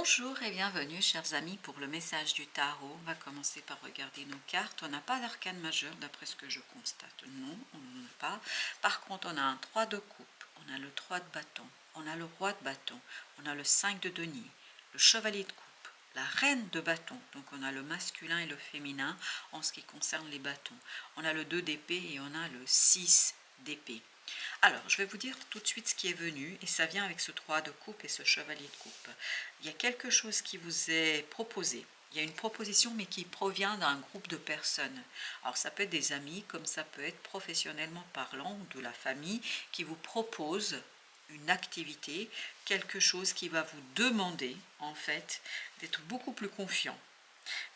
Bonjour et bienvenue chers amis pour le message du tarot. On va commencer par regarder nos cartes. On n'a pas d'arcane majeur d'après ce que je constate. Non, on n'en a pas. Par contre, on a un 3 de coupe, on a le 3 de bâton, on a le roi de bâton, on a le 5 de denier, le chevalier de coupe, la reine de bâton. Donc on a le masculin et le féminin en ce qui concerne les bâtons. On a le 2 d'épée et on a le 6 d'épée. Alors, je vais vous dire tout de suite ce qui est venu, et ça vient avec ce 3 de coupe et ce chevalier de coupe. Il y a quelque chose qui vous est proposé. Il y a une proposition, mais qui provient d'un groupe de personnes. Alors, ça peut être des amis, comme ça peut être professionnellement parlant, ou de la famille, qui vous propose une activité, quelque chose qui va vous demander, en fait, d'être beaucoup plus confiant.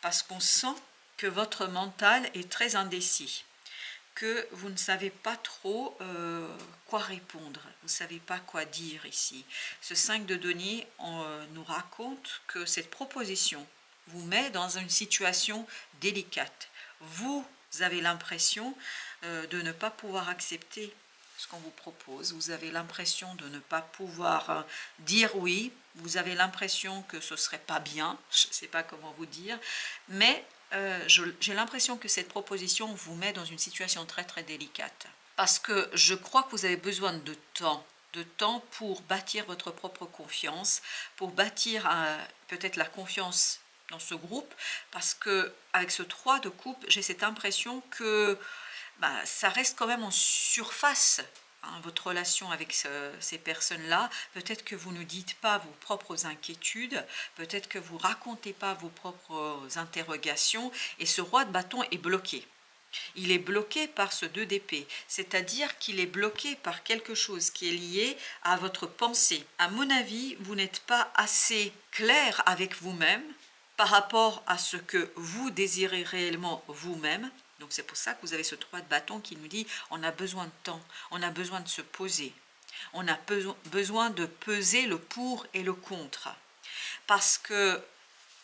Parce qu'on sent que votre mental est très indécis, que vous ne savez pas trop quoi répondre, vous ne savez pas quoi dire ici. Ce 5 de denier nous raconte que cette proposition vous met dans une situation délicate. Vous avez l'impression de ne pas pouvoir accepter ce qu'on vous propose, vous avez l'impression de ne pas pouvoir dire oui, vous avez l'impression que ce ne serait pas bien, je ne sais pas comment vous dire, mais j'ai l'impression que cette proposition vous met dans une situation très très délicate. Parce que je crois que vous avez besoin de temps pour bâtir votre propre confiance, pour bâtir peut-être la confiance dans ce groupe, parce que avec ce 3 de coupe, j'ai cette impression que ça reste quand même en surface. Votre relation avec ces personnes-là, peut-être que vous ne dites pas vos propres inquiétudes, peut-être que vous ne racontez pas vos propres interrogations, et ce roi de bâton est bloqué. Il est bloqué par ce 2 d'épée, c'est-à-dire qu'il est bloqué par quelque chose qui est lié à votre pensée. À mon avis, vous n'êtes pas assez clair avec vous-même par rapport à ce que vous désirez réellement vous-même. Donc c'est pour ça que vous avez ce 3 de bâton qui nous dit on a besoin de temps, on a besoin de se poser, on a besoin de peser le pour et le contre. Parce que,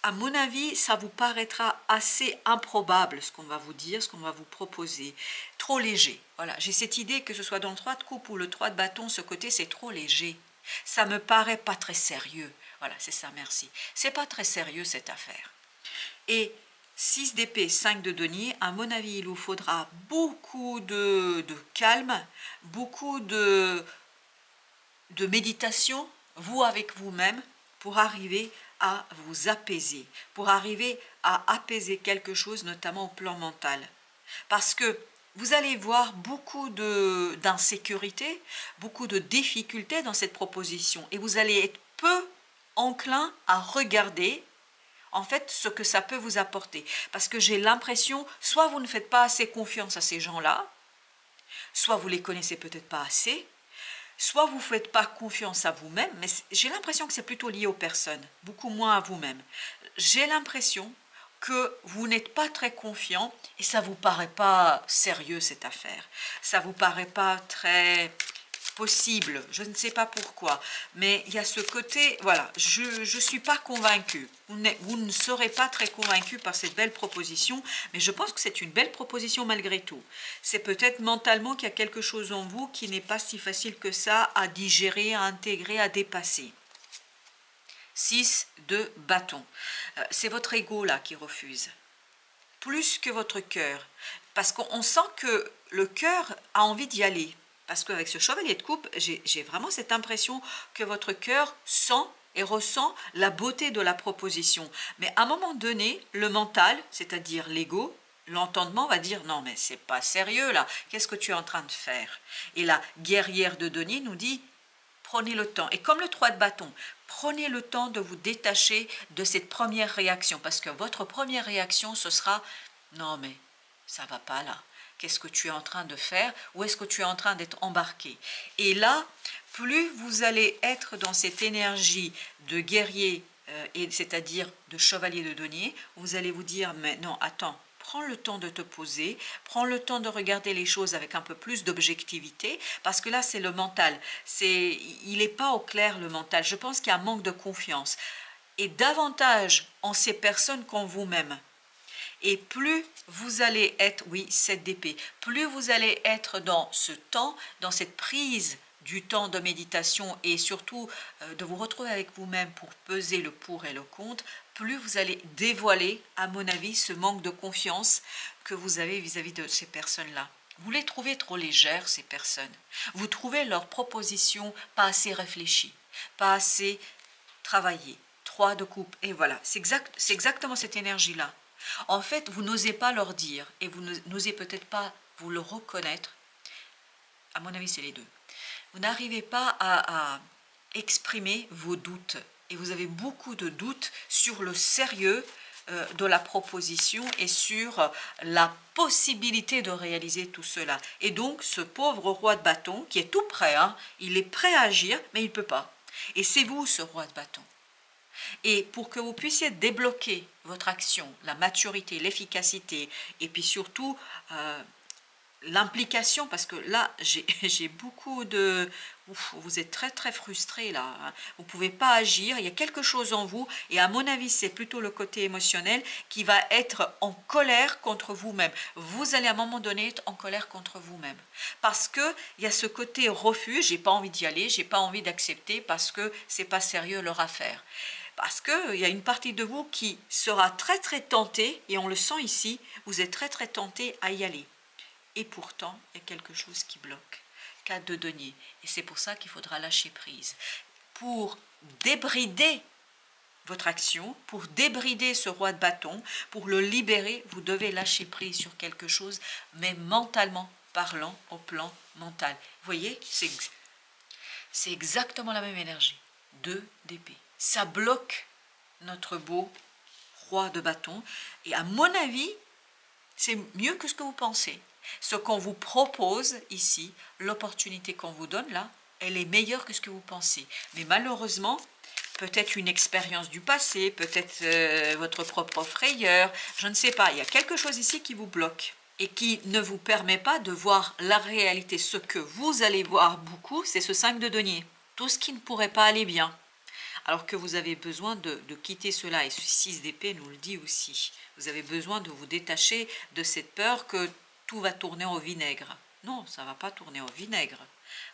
à mon avis, ça vous paraîtra assez improbable ce qu'on va vous dire, ce qu'on va vous proposer. Trop léger. Voilà, j'ai cette idée que ce soit dans le 3 de coupe ou le 3 de bâton, ce côté c'est trop léger. Ça me paraît pas très sérieux. Voilà, c'est ça, merci. C'est pas très sérieux cette affaire. Et 6 d'épée, 5 de denier, à mon avis, il vous faudra beaucoup de calme, beaucoup de méditation, vous avec vous-même, pour arriver à vous apaiser, pour arriver à apaiser quelque chose, notamment au plan mental. Parce que vous allez voir beaucoup d'insécurité, beaucoup de difficultés dans cette proposition, et vous allez être peu enclin à regarder en fait ce que ça peut vous apporter. Parce que j'ai l'impression, soit vous ne faites pas assez confiance à ces gens-là, soit vous les connaissez peut-être pas assez, soit vous ne faites pas confiance à vous-même, mais j'ai l'impression que c'est plutôt lié aux personnes, beaucoup moins à vous-même. J'ai l'impression que vous n'êtes pas très confiant et ça ne vous paraît pas sérieux cette affaire. Ça ne vous paraît pas très possible, je ne sais pas pourquoi, mais il y a ce côté, voilà, je ne suis pas convaincue. Vous ne serez pas très convaincu par cette belle proposition, mais je pense que c'est une belle proposition malgré tout. C'est peut-être mentalement qu'il y a quelque chose en vous qui n'est pas si facile que ça à digérer, à intégrer, à dépasser. 6 de bâton. C'est votre ego là qui refuse, plus que votre cœur, parce qu'on sent que le cœur a envie d'y aller. Parce qu'avec ce chevalier de coupe, j'ai vraiment cette impression que votre cœur sent et ressent la beauté de la proposition. Mais à un moment donné, le mental, c'est-à-dire l'ego, l'entendement va dire « Non, mais c'est pas sérieux là, qu'est-ce que tu es en train de faire ?» Et la guerrière de denier nous dit « Prenez le temps. » Et comme le 3 de bâton, prenez le temps de vous détacher de cette première réaction. Parce que votre première réaction, ce sera « Non, mais ça va pas là. » Qu'est-ce que tu es en train de faire? Où est-ce que tu es en train d'être embarqué? Et là, plus vous allez être dans cette énergie de guerrier, c'est-à-dire de chevalier de denier, vous allez vous dire, mais non, attends, prends le temps de te poser, prends le temps de regarder les choses avec un peu plus d'objectivité, parce que là, c'est le mental. Il n'est pas au clair, le mental. Je pense qu'il y a un manque de confiance. Et davantage en ces personnes qu'en vous-même. Et plus vous allez être, oui, 7 d'épée, plus vous allez être dans ce temps, dans cette prise du temps de méditation et surtout de vous retrouver avec vous-même pour peser le pour et le contre, plus vous allez dévoiler, à mon avis, ce manque de confiance que vous avez vis-à-vis de ces personnes-là. Vous les trouvez trop légères, ces personnes. Vous trouvez leurs propositions pas assez réfléchies, pas assez travaillées. 3 de coupe, et voilà, c'est exactement cette énergie-là. En fait, vous n'osez pas leur dire, et vous n'osez peut-être pas vous le reconnaître. À mon avis, c'est les deux. Vous n'arrivez pas à exprimer vos doutes, et vous avez beaucoup de doutes sur le sérieux de la proposition et sur la possibilité de réaliser tout cela. Et donc, ce pauvre roi de bâton, qui est tout prêt, hein, il est prêt à agir, mais il ne peut pas. Et c'est vous, ce roi de bâton. Et pour que vous puissiez débloquer votre action, la maturité, l'efficacité, et puis surtout l'implication, parce que là, j'ai beaucoup de... Ouf, vous êtes très très frustré là, hein. Vous ne pouvez pas agir, il y a quelque chose en vous, et à mon avis, c'est plutôt le côté émotionnel qui va être en colère contre vous-même. Vous allez à un moment donné être en colère contre vous-même. Parce qu'il y a ce côté refus, j'ai pas envie d'y aller, j'ai pas envie d'accepter parce que c'est pas sérieux leur affaire. Parce qu'il y a une partie de vous qui sera très très tentée, et on le sent ici, vous êtes très très tenté à y aller. Et pourtant, il y a quelque chose qui bloque. 4 de denier. Et c'est pour ça qu'il faudra lâcher prise. Pour débrider votre action, pour débrider ce roi de bâton, pour le libérer, vous devez lâcher prise sur quelque chose, mais mentalement parlant, au plan mental. Vous voyez, c'est exactement la même énergie. 2 d'épée. Ça bloque notre beau roi de bâton. Et à mon avis, c'est mieux que ce que vous pensez. Ce qu'on vous propose ici, l'opportunité qu'on vous donne là, elle est meilleure que ce que vous pensez. Mais malheureusement, peut-être une expérience du passé, peut-être votre propre frayeur, je ne sais pas. Il y a quelque chose ici qui vous bloque et qui ne vous permet pas de voir la réalité. Ce que vous allez voir beaucoup, c'est ce 5 de denier. Tout ce qui ne pourrait pas aller bien. Alors que vous avez besoin de quitter cela. Et ce 6 d'épée nous le dit aussi. Vous avez besoin de vous détacher de cette peur que tout va tourner au vinaigre. Non, ça ne va pas tourner au vinaigre.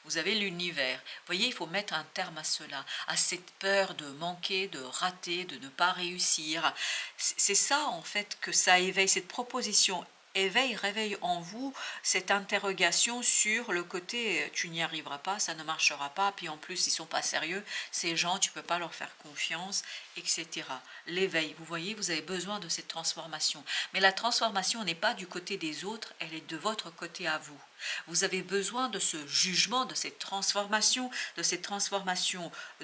Vous avez l'univers. Vous voyez, il faut mettre un terme à cela, à cette peur de manquer, de rater, de ne pas réussir. C'est ça, en fait, que ça éveille, cette proposition réveille en vous cette interrogation sur le côté tu n'y arriveras pas, ça ne marchera pas, puis en plus ils sont pas sérieux, ces gens tu peux pas leur faire confiance, etc. L'éveil, vous voyez, vous avez besoin de cette transformation, mais la transformation n'est pas du côté des autres, elle est de votre côté à vous. Vous avez besoin de ce jugement, de cette transformation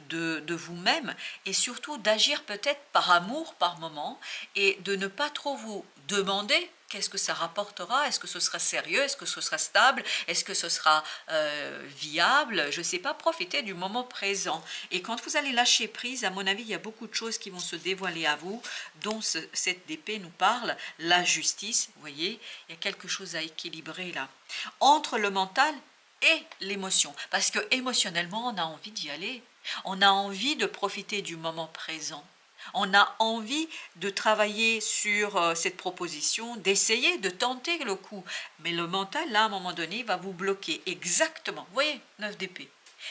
de vous-même, et surtout d'agir peut-être par amour par moment, et de ne pas trop vous demander qu'est-ce que ça rapportera, est-ce que ce sera sérieux, est-ce que ce sera stable, est-ce que ce sera viable, je ne sais pas, profitez du moment présent. Et quand vous allez lâcher prise, à mon avis, il y a beaucoup de choses qui vont se dévoiler à vous, dont cette épée nous parle, la justice, vous voyez, il y a quelque chose à équilibrer là, entre le mental et l'émotion, parce que émotionnellement, on a envie d'y aller, on a envie de profiter du moment présent. On a envie de travailler sur cette proposition, d'essayer, de tenter le coup. Mais le mental, là, à un moment donné, va vous bloquer. Exactement. Vous voyez, 9 d'épée.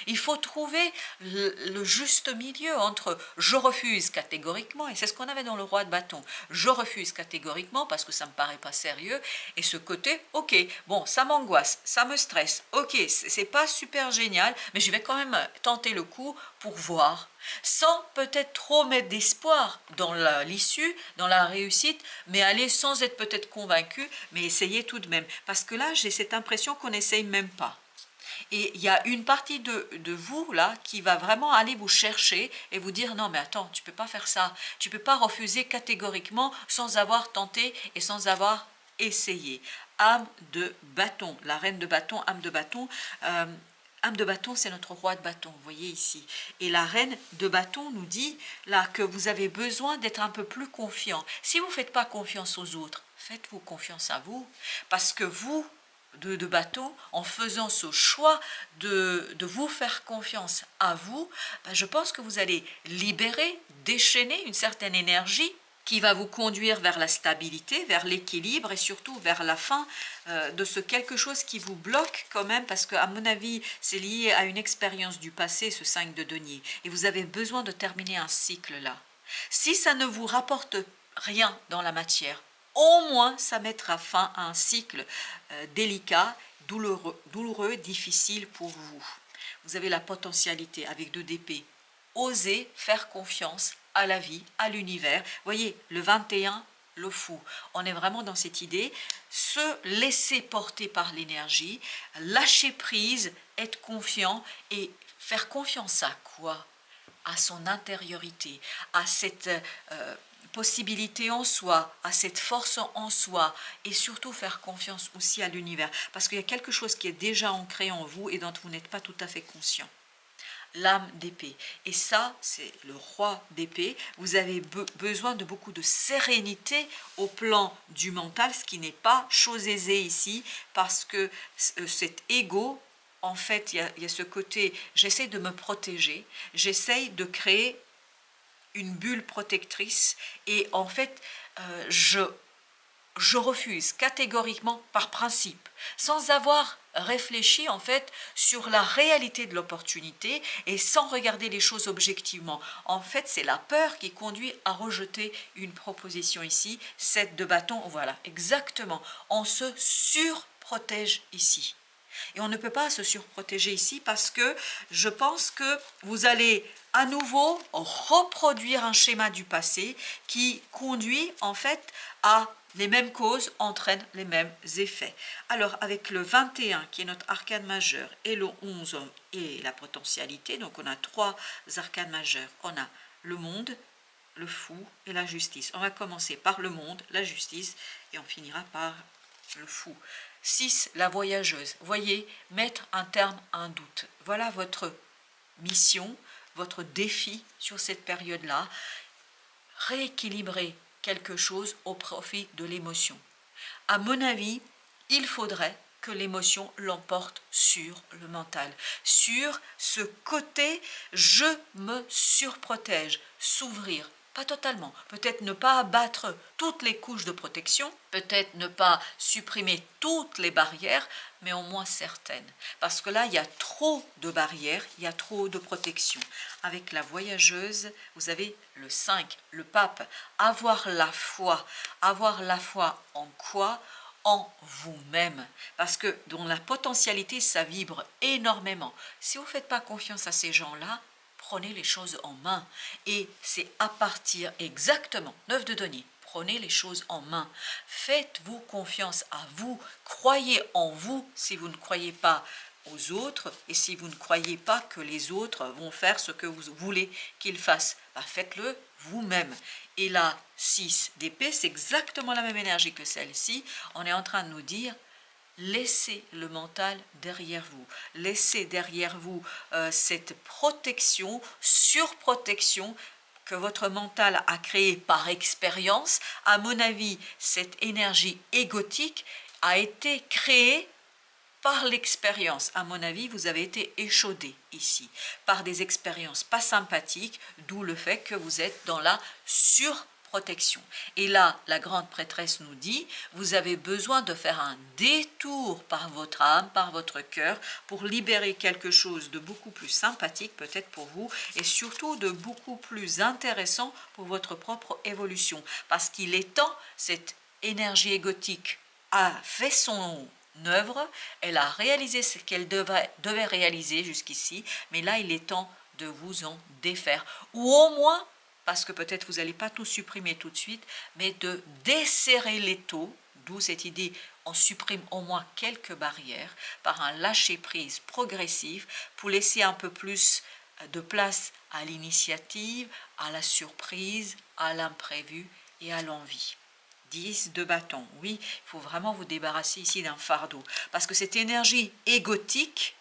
Il faut trouver le juste milieu entre « je refuse catégoriquement » et c'est ce qu'on avait dans le roi de bâton. Je refuse catégoriquement parce que ça ne me paraît pas sérieux et ce côté « ok, bon, ça m'angoisse, ça me stresse, ok, c'est pas super génial, mais je vais quand même tenter le coup pour voir » sans peut-être trop mettre d'espoir dans l'issue, dans la réussite, mais aller sans être peut-être convaincu, mais essayer tout de même. Parce que là, j'ai cette impression qu'on n'essaye même pas. Et il y a une partie de vous là qui va vraiment aller vous chercher et vous dire non mais attends, tu ne peux pas faire ça, tu ne peux pas refuser catégoriquement sans avoir tenté et sans avoir essayé. Âme de bâton, la reine de bâton, âme de bâton. Âme de bâton, c'est notre roi de bâton, vous voyez ici. Et la reine de bâton nous dit là que vous avez besoin d'être un peu plus confiant. Si vous ne faites pas confiance aux autres, faites-vous confiance à vous, parce que vous, de bâton, en faisant ce choix de vous faire confiance à vous, ben je pense que vous allez libérer, déchaîner une certaine énergie qui va vous conduire vers la stabilité, vers l'équilibre et surtout vers la fin de ce quelque chose qui vous bloque quand même, parce qu'à mon avis, c'est lié à une expérience du passé, ce 5 de denier, et vous avez besoin de terminer un cycle là. Si ça ne vous rapporte rien dans la matière, au moins ça mettra fin à un cycle délicat, douloureux, difficile pour vous. Vous avez la potentialité avec 2 d'épée. Osez faire confiance à la vie, à l'univers. Voyez, le 21, le fou. On est vraiment dans cette idée, se laisser porter par l'énergie, lâcher prise, être confiant et faire confiance à quoi? À son intériorité, à cette possibilité en soi, à cette force en soi, et surtout faire confiance aussi à l'univers, parce qu'il y a quelque chose qui est déjà ancré en vous et dont vous n'êtes pas tout à fait conscient. L'âme d'épée, et ça c'est le roi d'épée. Vous avez besoin de beaucoup de sérénité au plan du mental, ce qui n'est pas chose aisée ici, parce que cet ego, en fait, il y a ce côté, j'essaie de me protéger, j'essaie de créer une bulle protectrice, et en fait, je refuse catégoriquement par principe, sans avoir réfléchi en fait sur la réalité de l'opportunité et sans regarder les choses objectivement. En fait, c'est la peur qui conduit à rejeter une proposition ici, 7 de bâton, voilà, exactement. On se surprotège ici. Et on ne peut pas se surprotéger ici parce que je pense que vous allez à nouveau reproduire un schéma du passé qui conduit en fait à les mêmes causes, entraînent les mêmes effets. Alors avec le 21 qui est notre arcane majeur et le 11 et la potentialité, donc on a 3 arcanes majeurs. On a le monde, le fou et la justice. On va commencer par le monde, la justice et on finira par le fou. 6, la voyageuse. Voyez, mettre un terme à un doute. Voilà votre mission, votre défi sur cette période-là. Rééquilibrer quelque chose au profit de l'émotion. À mon avis, il faudrait que l'émotion l'emporte sur le mental, sur ce côté je me surprotège, s'ouvrir. Pas totalement, peut-être ne pas abattre toutes les couches de protection, peut-être ne pas supprimer toutes les barrières, mais au moins certaines. Parce que là, il y a trop de barrières, il y a trop de protection. Avec la voyageuse, vous avez le 5, le pape, avoir la foi en quoi? En vous-même, parce que dans la potentialité, ça vibre énormément. Si vous ne faites pas confiance à ces gens-là, prenez les choses en main. Et c'est à partir exactement, 9 de denier, prenez les choses en main. Faites-vous confiance à vous, croyez en vous si vous ne croyez pas aux autres et si vous ne croyez pas que les autres vont faire ce que vous voulez qu'ils fassent. Bah, faites-le vous-même. Et là, 6 d'épée, c'est exactement la même énergie que celle-ci. On est en train de nous dire, laissez le mental derrière vous. Laissez derrière vous cette protection, surprotection que votre mental a créée par expérience. À mon avis, cette énergie égotique a été créée par l'expérience. À mon avis, vous avez été échaudé ici par des expériences pas sympathiques, d'où le fait que vous êtes dans la surprotection. Et là, la grande prêtresse nous dit, vous avez besoin de faire un détour par votre âme, par votre cœur, pour libérer quelque chose de beaucoup plus sympathique peut-être pour vous, et surtout de beaucoup plus intéressant pour votre propre évolution. Parce qu'il est temps, cette énergie égotique a fait son œuvre, elle a réalisé ce qu'elle devait réaliser jusqu'ici, mais là il est temps de vous en défaire, ou au moins, parce que peut-être vous n'allez pas tout supprimer tout de suite, mais de desserrer l'étau, d'où cette idée, on supprime au moins quelques barrières par un lâcher-prise progressif pour laisser un peu plus de place à l'initiative, à la surprise, à l'imprévu et à l'envie. 10 de bâton, oui, il faut vraiment vous débarrasser ici d'un fardeau, parce que cette énergie égotique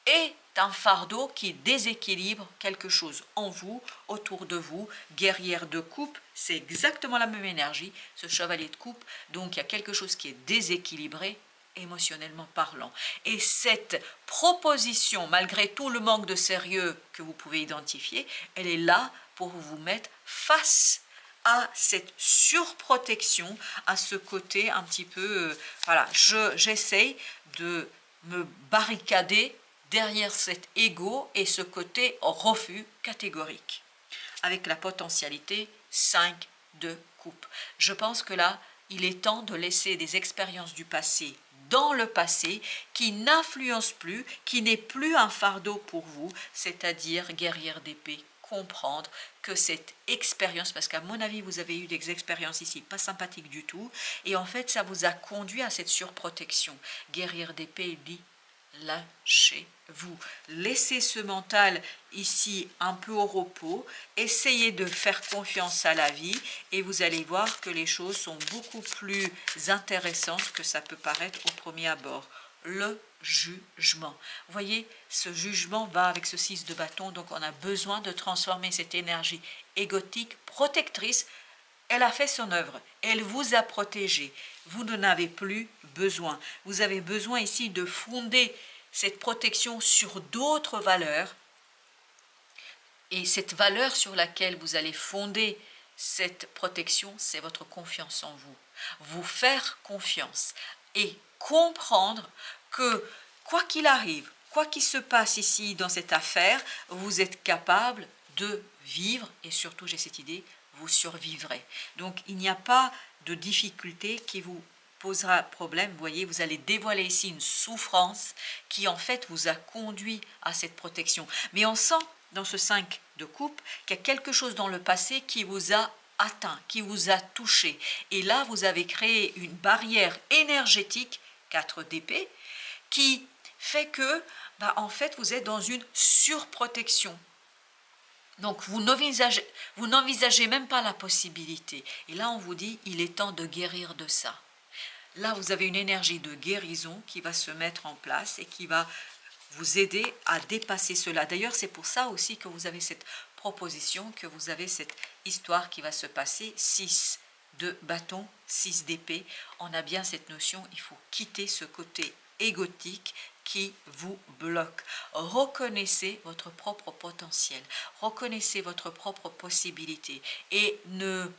est un fardeau qui déséquilibre quelque chose en vous, autour de vous. Guerrière de coupe, c'est exactement la même énergie, ce chevalier de coupe, donc il y a quelque chose qui est déséquilibré, émotionnellement parlant. Et cette proposition, malgré tout le manque de sérieux que vous pouvez identifier, elle est là pour vous mettre face à cette surprotection, à ce côté un petit peu, voilà, j'essaye de me barricader derrière cet ego et ce côté refus catégorique, avec la potentialité 5 de coupe. Je pense que là, il est temps de laisser des expériences du passé dans le passé qui n'influencent plus, qui n'est plus un fardeau pour vous, c'est-à-dire guerrière d'épée, comprendre que cette expérience, parce qu'à mon avis vous avez eu des expériences ici pas sympathiques du tout, et en fait ça vous a conduit à cette surprotection. Guerrière d'épée dit lâchez-vous, laissez ce mental ici un peu au repos, essayez de faire confiance à la vie et vous allez voir que les choses sont beaucoup plus intéressantes que ça peut paraître au premier abord. Le jugement. Vous voyez, ce jugement va avec ce 6 de bâton, donc on a besoin de transformer cette énergie égotique, protectrice. Elle a fait son œuvre, elle vous a protégé, vous n'en avez plus besoin. Vous avez besoin ici de fonder cette protection sur d'autres valeurs, et cette valeur sur laquelle vous allez fonder cette protection, c'est votre confiance en vous. Vous faire confiance et comprendre que quoi qu'il arrive, quoi qu'il se passe ici dans cette affaire, vous êtes capable de vivre et surtout, j'ai cette idée, vous survivrez. Donc, il n'y a pas de difficulté qui vous posera problème. Vous voyez, vous allez dévoiler ici une souffrance qui, en fait, vous a conduit à cette protection. Mais on sent, dans ce 5 de coupe, qu'il y a quelque chose dans le passé qui vous a atteint, qui vous a touché. Et là, vous avez créé une barrière énergétique, 4 d'épée, qui fait que, en fait, vous êtes dans une surprotection. Donc, vous n'envisagez même pas la possibilité. Et là, on vous dit, il est temps de guérir de ça. Là, vous avez une énergie de guérison qui va se mettre en place et qui va vous aider à dépasser cela. D'ailleurs, c'est pour ça aussi que vous avez cette proposition, que vous avez cette histoire qui va se passer. 6 de bâton, 6 d'épée. On a bien cette notion, il faut quitter ce côté égotique qui vous bloque. Reconnaissez votre propre potentiel, reconnaissez votre propre possibilité et ne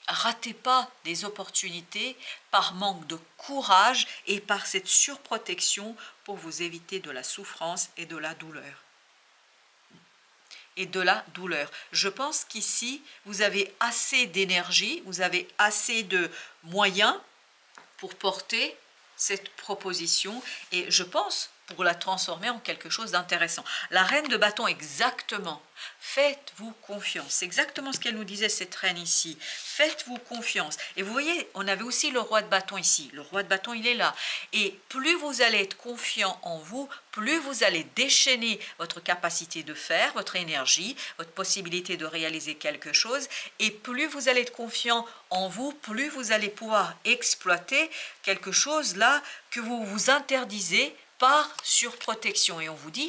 ratez pas des opportunités par manque de courage et par cette surprotection pour vous éviter de la souffrance et de la douleur. Je pense qu'ici, vous avez assez d'énergie, vous avez assez de moyens pour porter cette proposition et je pense pour la transformer en quelque chose d'intéressant. La reine de bâton, exactement. Faites-vous confiance. C'est exactement ce qu'elle nous disait, cette reine ici. Faites-vous confiance. Et vous voyez, on avait aussi le roi de bâton ici. Le roi de bâton, il est là. Et plus vous allez être confiant en vous, plus vous allez déchaîner votre capacité de faire, votre énergie, votre possibilité de réaliser quelque chose. Et plus vous allez être confiant en vous, plus vous allez pouvoir exploiter quelque chose là que vous vous interdisez par surprotection. Et on vous dit,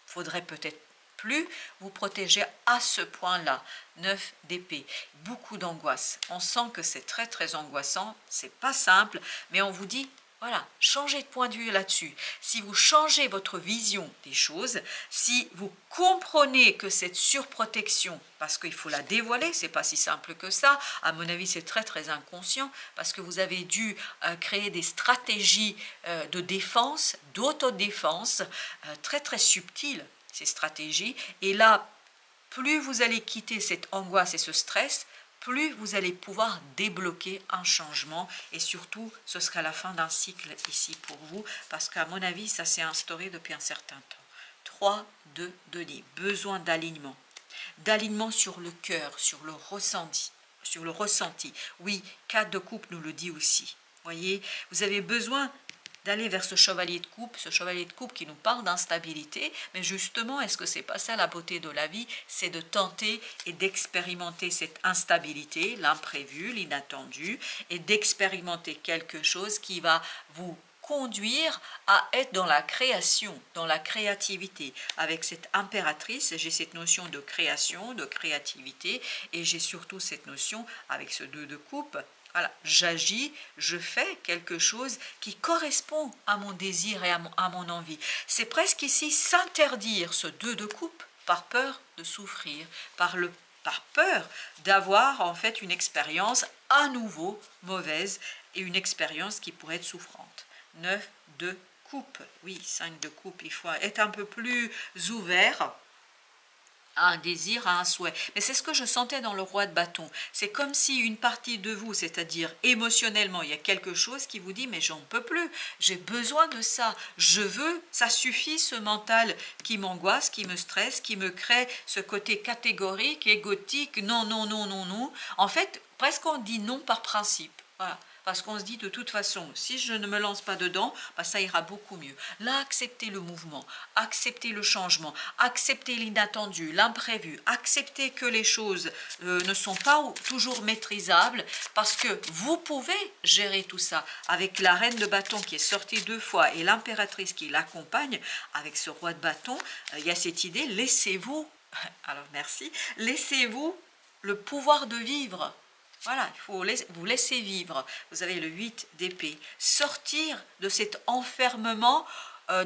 faudrait peut-être plus vous protéger à ce point-là. 9 d'épée, beaucoup d'angoisse. On sent que c'est très très angoissant, c'est pas simple, mais on vous dit, voilà, changez de point de vue là-dessus. Si vous changez votre vision des choses, si vous comprenez que cette surprotection, parce qu'il faut la dévoiler, c'est pas si simple que ça, à mon avis c'est très très inconscient, parce que vous avez dû créer des stratégies de défense, d'autodéfense, très très subtiles, ces stratégies, et là, plus vous allez quitter cette angoisse et ce stress, plus vous allez pouvoir débloquer un changement et surtout, ce sera la fin d'un cycle ici pour vous parce qu'à mon avis, ça s'est instauré depuis un certain temps. 3, 2, Denis, besoin d'alignement. D'alignement sur le cœur, sur le ressenti. Oui, 4 de coupe nous le dit aussi. Voyez, vous avez besoin d'aller vers ce chevalier de coupe qui nous parle d'instabilité, mais justement, est-ce que c'est pas ça la beauté de la vie? C'est de tenter et d'expérimenter cette instabilité, l'imprévu, l'inattendu, et d'expérimenter quelque chose qui va vous conduire à être dans la création, dans la créativité. Avec cette impératrice, j'ai cette notion de création, de créativité, et j'ai surtout cette notion avec ce 2 de coupe. Voilà, j'agis, je fais quelque chose qui correspond à mon désir et à mon envie. C'est presque ici s'interdire ce 2 de coupe par peur de souffrir, par par peur d'avoir en fait une expérience à nouveau mauvaise et une expérience qui pourrait être souffrante. 9 de coupe, oui, 5 de coupe, il faut être un peu plus ouvert à un désir, à un souhait. Mais c'est ce que je sentais dans le roi de bâton. C'est comme si une partie de vous, c'est-à-dire émotionnellement, il y a quelque chose qui vous dit « mais j'en peux plus, j'ai besoin de ça, je veux, ça suffit ce mental qui m'angoisse, qui me stresse, qui me crée ce côté catégorique, égotique, non, non, non, non, non. » En fait, presque on dit non par principe. Voilà. Parce qu'on se dit de toute façon, si je ne me lance pas dedans, bah, ça ira beaucoup mieux. Là, accepter le mouvement, accepter le changement, accepter l'inattendu, l'imprévu, accepter que les choses ne sont pas toujours maîtrisables, parce que vous pouvez gérer tout ça. Avec la reine de bâton qui est sortie 2 fois et l'impératrice qui l'accompagne, avec ce roi de bâton, il y a cette idée, laissez-vous, alors merci, laissez-vous le pouvoir de vivre. Voilà, il faut vous laisser vivre. Vous avez le 8 d'épée. Sortir de cet enfermement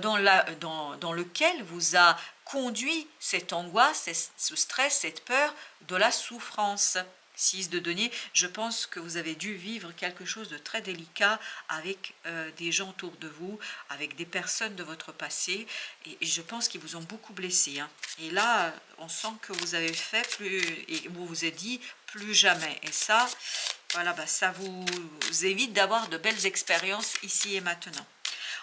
dans lequel vous a conduit cette angoisse, ce stress, cette peur de la souffrance. 6 de denier, je pense que vous avez dû vivre quelque chose de très délicat avec des gens autour de vous, avec des personnes de votre passé, et je pense qu'ils vous ont beaucoup blessé. Hein. Et là, on sent que vous avez fait plus, et vous vous êtes dit plus jamais. Et ça, voilà, bah, ça vous évite d'avoir de belles expériences ici et maintenant.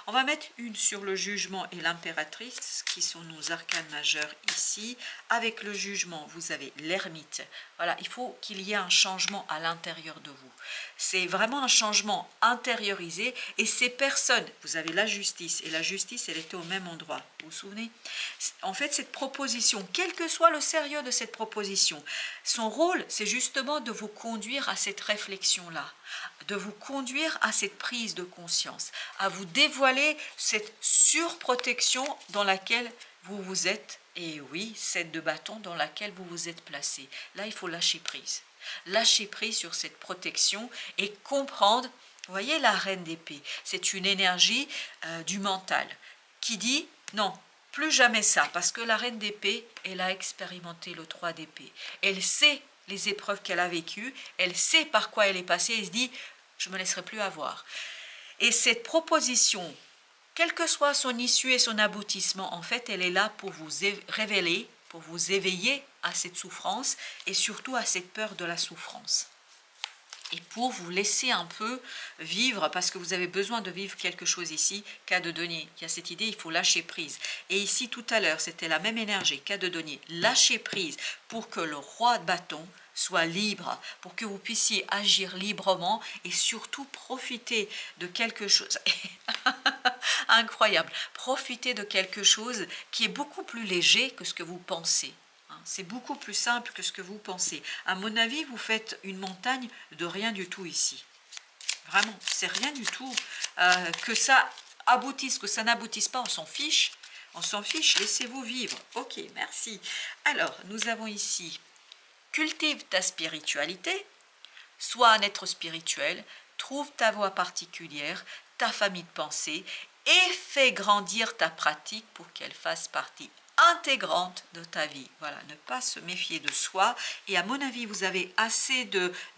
On va mettre une sur le jugement et l'impératrice, qui sont nos arcanes majeurs ici. Avec le jugement, vous avez l'ermite. Voilà, il faut qu'il y ait un changement à l'intérieur de vous. C'est vraiment un changement intériorisé. Et ces personnes, vous avez la justice, et la justice, elle était au même endroit. Vous vous souvenez? En fait, cette proposition, quel que soit le sérieux de cette proposition, son rôle, c'est justement de vous conduire à cette réflexion-là, de vous conduire à cette prise de conscience, à vous dévoiler cette surprotection dans laquelle vous vous êtes, et oui, 7 de bâton dans laquelle vous vous êtes placé. Là, il faut lâcher prise. Lâcher prise sur cette protection et comprendre, vous voyez la reine d'épée, c'est une énergie du mental qui dit non, plus jamais ça, parce que la reine d'épée, elle a expérimenté le 3 d'épée. Elle sait les épreuves qu'elle a vécues, elle sait par quoi elle est passée, elle se dit, je ne me laisserai plus avoir. Et cette proposition, quelle que soit son issue et son aboutissement, en fait, elle est là pour vous révéler, pour vous éveiller à cette souffrance et surtout à cette peur de la souffrance. Et pour vous laisser un peu vivre, parce que vous avez besoin de vivre quelque chose ici, cas de denier. Il y a cette idée, il faut lâcher prise. Et ici, tout à l'heure, c'était la même énergie, cas de denier. Lâcher prise pour que le roi de bâton soit libre, pour que vous puissiez agir librement et surtout profiter de quelque chose. Incroyable. Profiter de quelque chose qui est beaucoup plus léger que ce que vous pensez. C'est beaucoup plus simple que ce que vous pensez. À mon avis, vous faites une montagne de rien du tout ici. Vraiment, c'est rien du tout. Que ça aboutisse, que ça n'aboutisse pas, on s'en fiche. On s'en fiche, laissez-vous vivre. Ok, merci. Alors, nous avons ici, cultive ta spiritualité, sois un être spirituel, trouve ta voie particulière, ta famille de pensée, et fais grandir ta pratique pour qu'elle fasse partie intégrante de ta vie. Voilà, ne pas se méfier de soi. Et à mon avis, vous avez assez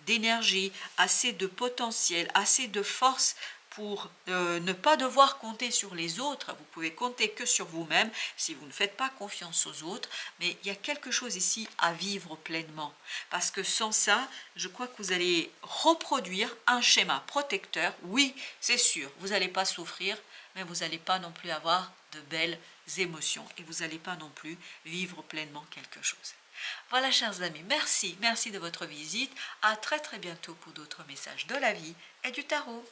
d'énergie, assez de potentiel, assez de force pour ne pas devoir compter sur les autres. Vous pouvez compter que sur vous-même si vous ne faites pas confiance aux autres. Mais il y a quelque chose ici à vivre pleinement. Parce que sans ça, je crois que vous allez reproduire un schéma protecteur. Oui, c'est sûr, vous n'allez pas souffrir, mais vous n'allez pas non plus avoir de belles émotions et vous n'allez pas non plus vivre pleinement quelque chose. Voilà, chers amis, merci de votre visite. À très bientôt pour d'autres messages de la vie et du tarot.